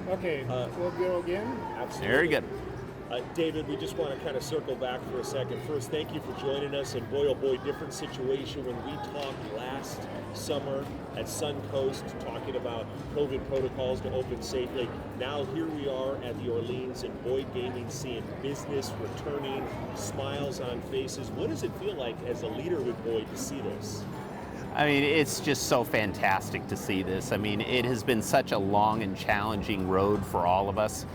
Okay, we'll go again. Absolutely. Very good. David, we just want to kind of circle back for a second. First, thank you for joining us. And boy, oh boy, different situation when we talked last summer at Suncoast talking about COVID protocols to open safely. Now here we are at the Orleans and Boyd Gaming, seeing business returning, smiles on faces. What does it feel like as a leader with Boyd to see this? I mean, it's just so fantastic to see this. I mean, it has been such a long and challenging road for all of us.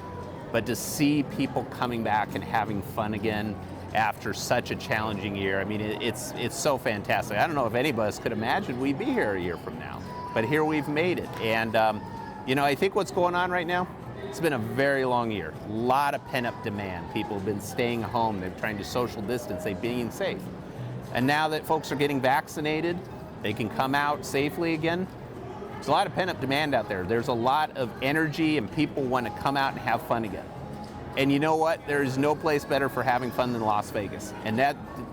But to see people coming back and having fun again after such a challenging year, I mean, it's so fantastic. I don't know if any of us could imagine we'd be here a year from now, but here we've made it. And, I think what's going on right now, it's been a very long year. A lot of pent-up demand. People have been staying home. They're trying to social distance. They're being safe. And now that folks are getting vaccinated, they can come out safely again. There's a lot of pent-up demand out there. There's a lot of energy and people want to come out and have fun again. And you know what? There is no place better for having fun than Las Vegas. And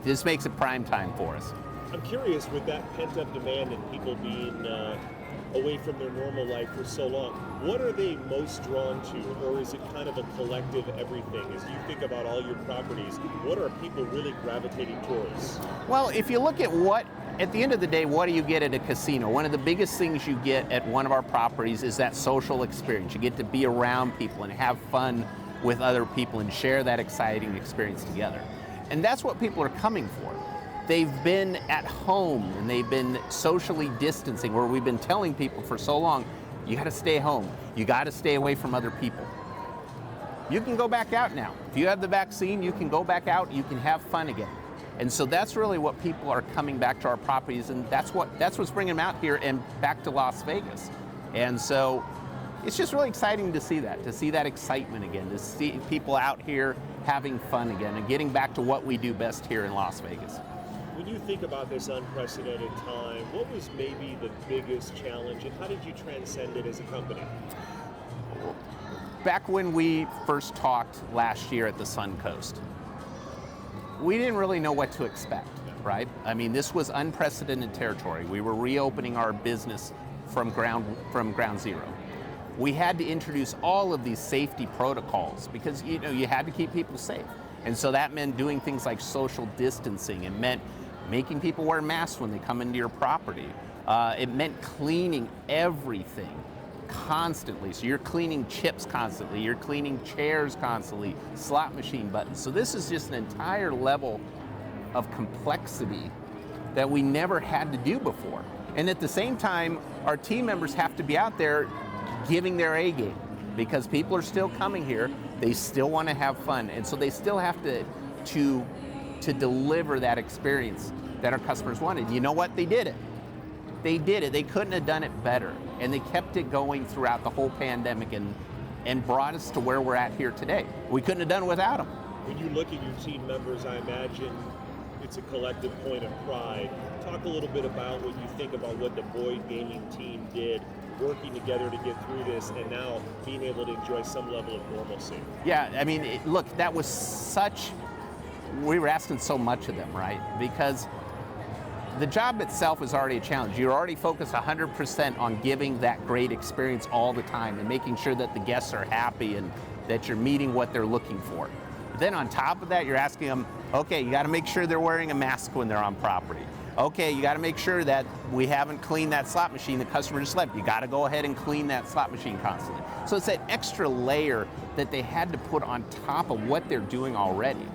this makes it prime time for us. I'm curious, with that pent-up demand and people being away from their normal life for so long, what are they most drawn to? Or is it kind of a collective everything? As you think about all your properties, what are people really gravitating towards? Well, if you look at the end of the day, what do you get at a casino? One of the biggest things you get at one of our properties is that social experience. You get to be around people and have fun with other people and share that exciting experience together. And that's what people are coming for. They've been at home and they've been socially distancing, where we've been telling people for so long, you got to stay home. You got to stay away from other people. You can go back out now. If you have the vaccine, you can go back out, you can have fun again. And so that's really what people are coming back to our properties, and that's what's bringing them out here and back to Las Vegas. And so it's just really exciting to see that excitement again, to see people out here having fun again and getting back to what we do best here in Las Vegas. When you think about this unprecedented time, what was maybe the biggest challenge and how did you transcend it as a company? Back when we first talked last year at the Suncoast, we didn't really know what to expect, right? I mean, this was unprecedented territory. We were reopening our business from ground zero. We had to introduce all of these safety protocols because you had to keep people safe. And so that meant doing things like social distancing. It meant making people wear masks when they come into your property. It meant cleaning everything constantly. So you're cleaning chips constantly, you're cleaning chairs constantly, slot machine buttons. So this is just an entire level of complexity that we never had to do before. And at the same time, our team members have to be out there giving their A game because people are still coming here. They still want to have fun. And so they still have to deliver that experience that our customers wanted. You know what? They did it. They did it. They couldn't have done it better. And they kept it going throughout the whole pandemic and brought us to where we're at here today. We couldn't have done it without them. When you look at your team members, I imagine it's a collective point of pride. Talk a little bit about what you think about what the Boyd Gaming team did, working together to get through this and now being able to enjoy some level of normalcy. Yeah, I mean, look, that was we were asking so much of them, right? Because the job itself is already a challenge. You're already focused 100% on giving that great experience all the time and making sure that the guests are happy and that you're meeting what they're looking for. Then on top of that, you're asking them, okay, you got to make sure they're wearing a mask when they're on property. Okay, you got to make sure that we haven't cleaned that slot machine the customer just left. You got to go ahead and clean that slot machine constantly. So it's that extra layer that they had to put on top of what they're doing already.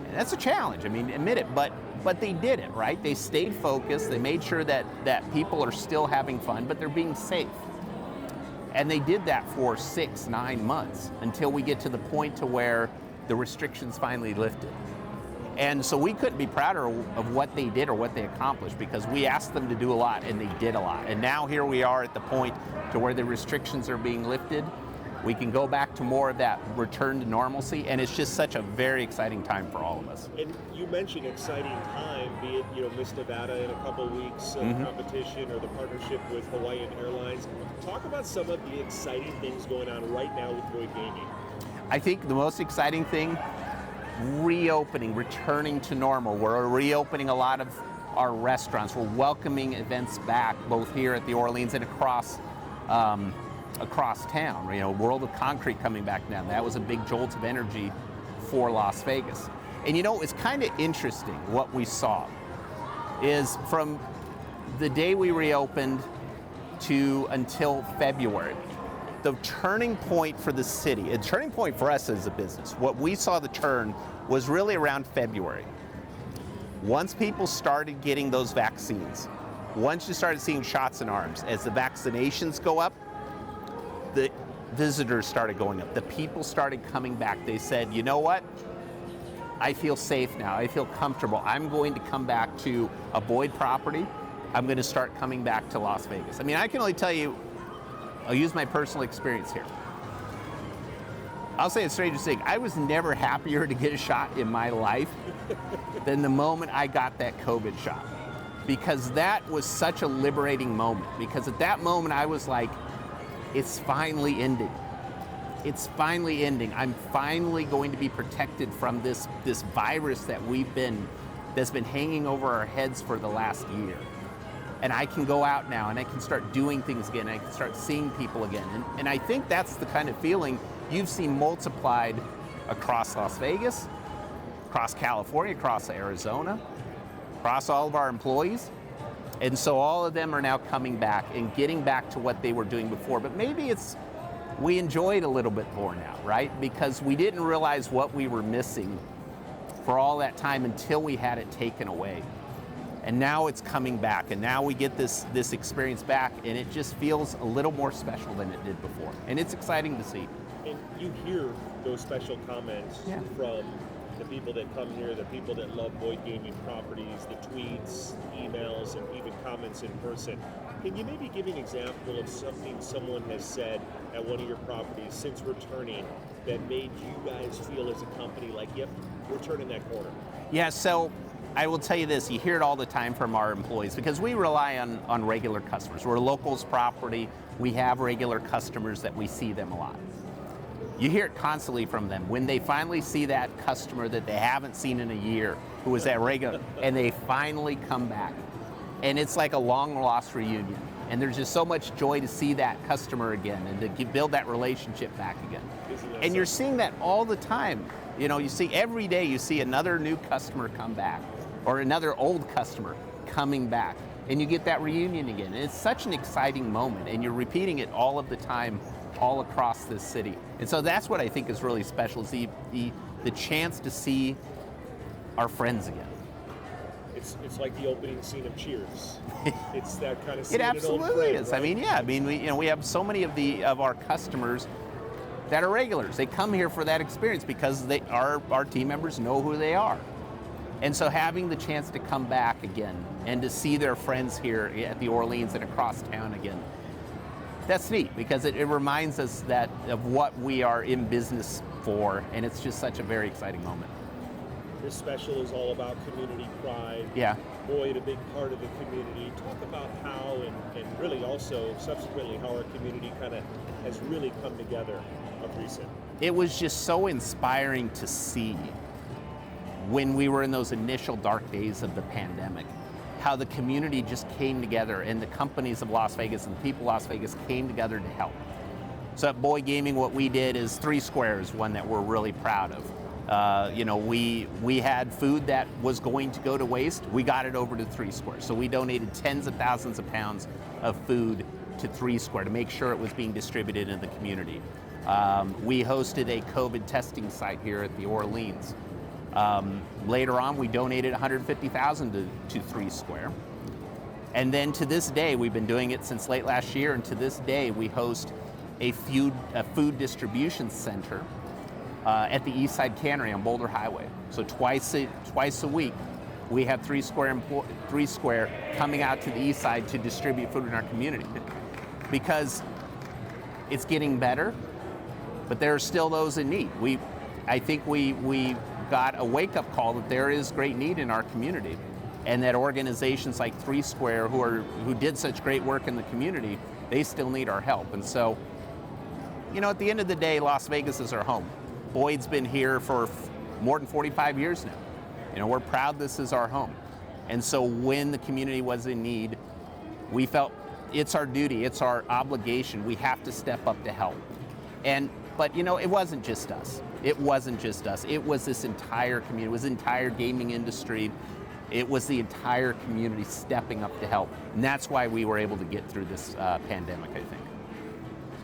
And that's a challenge, I mean, admit it, but they did it, right? They stayed focused, they made sure that people are still having fun, but they're being safe. And they did that for 6-9 months until we get to the point to where the restrictions finally lifted. And so we couldn't be prouder of what they did or what they accomplished because we asked them to do a lot and they did a lot. And now here we are at the point to where the restrictions are being lifted. We can go back to more of that return to normalcy, and it's just such a very exciting time for all of us. And you mentioned exciting time, be it Miss Nevada in a couple of weeks competition or the partnership with Hawaiian Airlines. Talk about some of the exciting things going on right now with Boyd Gaming. I think the most exciting thing, returning to normal. We're reopening a lot of our restaurants. We're welcoming events back, both here at the Orleans and across across town. World of Concrete coming back down. That was a big jolt of energy for Las Vegas. And it's kind of interesting what we saw is from the day we reopened to until February, the turning point for the city, a turning point for us as a business, what we saw the turn was really around February. Once people started getting those vaccines, once you started seeing shots in arms, as the vaccinations go up, the visitors started going up. The people started coming back. They said, you know what? I feel safe now. I feel comfortable. I'm going to come back to a Boyd property. I'm going to start coming back to Las Vegas. I mean, I can only tell you, I'll use my personal experience here. I'll say the strangest thing. I was never happier to get a shot in my life than the moment I got that COVID shot. Because that was such a liberating moment. Because at that moment I was like, it's finally ending. It's finally ending. I'm finally going to be protected from this virus that's been hanging over our heads for the last year. And I can go out now and I can start doing things again. I can start seeing people again. And I think that's the kind of feeling you've seen multiplied across Las Vegas, across California, across Arizona, across all of our employees. And so all of them are now coming back and getting back to what they were doing before. But maybe we enjoy it a little bit more now, right? Because we didn't realize what we were missing for all that time until we had it taken away. And now it's coming back, and now we get this experience back, and it just feels a little more special than it did before. And it's exciting to see. And you hear those special comments from the people that come here, the people that love Boyd Gaming properties, the tweets, emails, and even comments in person. Can you maybe give an example of something someone has said at one of your properties since returning that made you guys feel as a company like, yep, we're turning that corner? Yeah, so I will tell you this, you hear it all the time from our employees because we rely on regular customers. We're a locals property. We have regular customers that we see them a lot. You hear it constantly from them. When they finally see that customer that they haven't seen in a year, who was that regular, and they finally come back. And it's like a long lost reunion. And there's just so much joy to see that customer again and to build that relationship back again. And you're seeing that all the time. You see every day you see another new customer come back or another old customer coming back. And you get that reunion again. And it's such an exciting moment. And you're repeating it all of the time all across this city. And so that's what I think is really special, is the chance to see our friends again. It's like the opening scene of Cheers. It's that kind of scene. It absolutely is. Right? We have so many of our customers that are regulars. They come here for that experience because our team members know who they are. And so having the chance to come back again and to see their friends here at the Orleans and across town again, that's neat because it reminds us of what we are in business for, and it's just such a very exciting moment. This special is all about community pride. Yeah. Boyd, a big part of the community. Talk about how, and really also subsequently, how our community kind of has really come together of recent. It was just so inspiring to see when we were in those initial dark days of the pandemic, how the community just came together and the companies of Las Vegas and the people of Las Vegas came together to help. So at Boyd Gaming, what we did is 3 Squares, one that we're really proud of. We had food that was going to go to waste. We got it over to 3 Square. So we donated tens of thousands of pounds of food to 3 Square to make sure it was being distributed in the community. We hosted a COVID testing site here at the Orleans. Later on, we donated $150,000 to 3 Square. And then to this day, we've been doing it since late last year, and to this day, we host a food distribution center at the East Side Cannery on Boulder Highway. So twice a week, we have 3 Square coming out to the East Side to distribute food in our community. Because it's getting better, but there are still those in need. I think we got a wake-up call that there is great need in our community, and that organizations like 3 Square, who did such great work in the community, they still need our help. And so, at the end of the day, Las Vegas is our home. Boyd's been here for more than 45 years now. We're proud this is our home. And so when the community was in need, we felt it's our duty, it's our obligation. We have to step up to help. But it wasn't just us. It wasn't just us. It was this entire community. It was the entire gaming industry. It was the entire community stepping up to help. And that's why we were able to get through this pandemic, I think.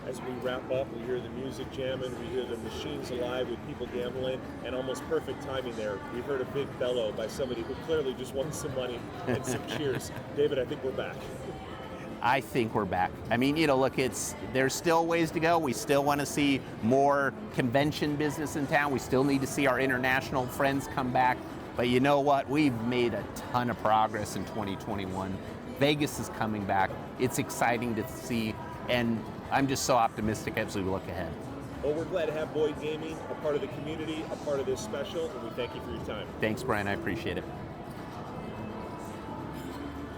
As we wrap up, we hear the music jamming, we hear the machines alive with people gambling, and almost perfect timing there. We heard a big bellow by somebody who clearly just won some money and some cheers. David, I think we're back. I think we're back. I mean, look, there's still ways to go. We still want to see more convention business in town. We still need to see our international friends come back. But you know what? We've made a ton of progress in 2021. Vegas is coming back. It's exciting to see, and I'm just so optimistic as we look ahead. Well, we're glad to have Boyd Gaming a part of the community, a part of this special, and we thank you for your time. Thanks, Brian. I appreciate it.